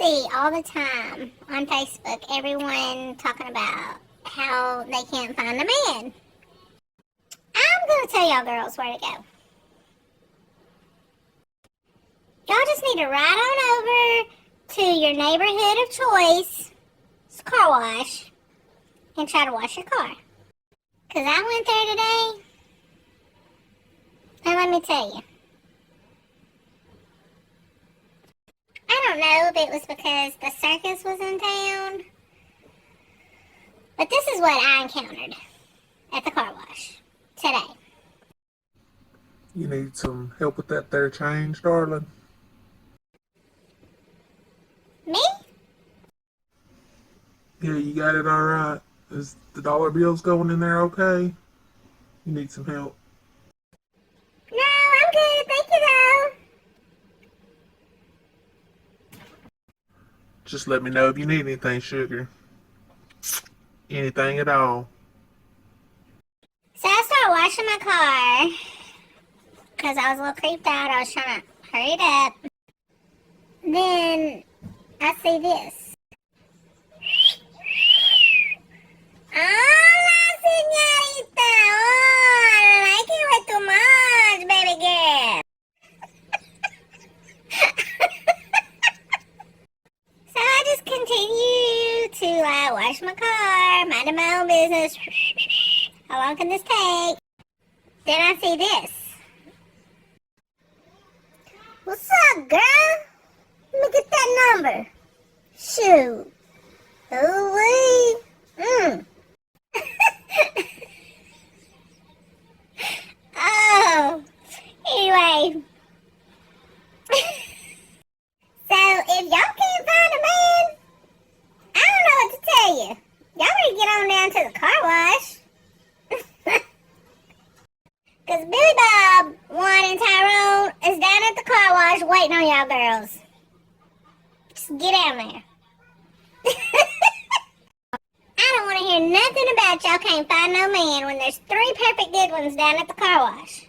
see all the time on Facebook everyone talking about how they can't find a man. I'm going to tell y'all girls where to go. Y'all just need to ride on over to your neighborhood of choice, it's a car wash, and try to wash your car. Because I went there today, and let me tell you, I don't know if it was because the circus was in town, but this is what I encountered at the car wash today. You need some help with that there change, darling? Me? Yeah, you got it all right. Is the dollar bills going in there okay? You need some help. No, I'm good. Thank you, though. Just let me know if you need anything, sugar. Anything at all. So I started washing my car because I was a little creeped out. I was trying to hurry it up. Then I see this. Hola, señorita. Oh, I like it way too much, baby girl. So I just continue to wash my car, minding my own business. How long can this take? Then I see this. What's up, girl? Let me get that number. Shoot. Oh, wait. Oh. Anyway. So, if y'all can't find a man, I don't know what to tell you. Y'all better get on down to the car wash. Because Billy Bob, Juan, and Tyrone is down at the car wash waiting on y'all girls. Just get down there. I don't want to hear nothing about y'all can't find no man when there's 3 perfect good ones down at the car wash.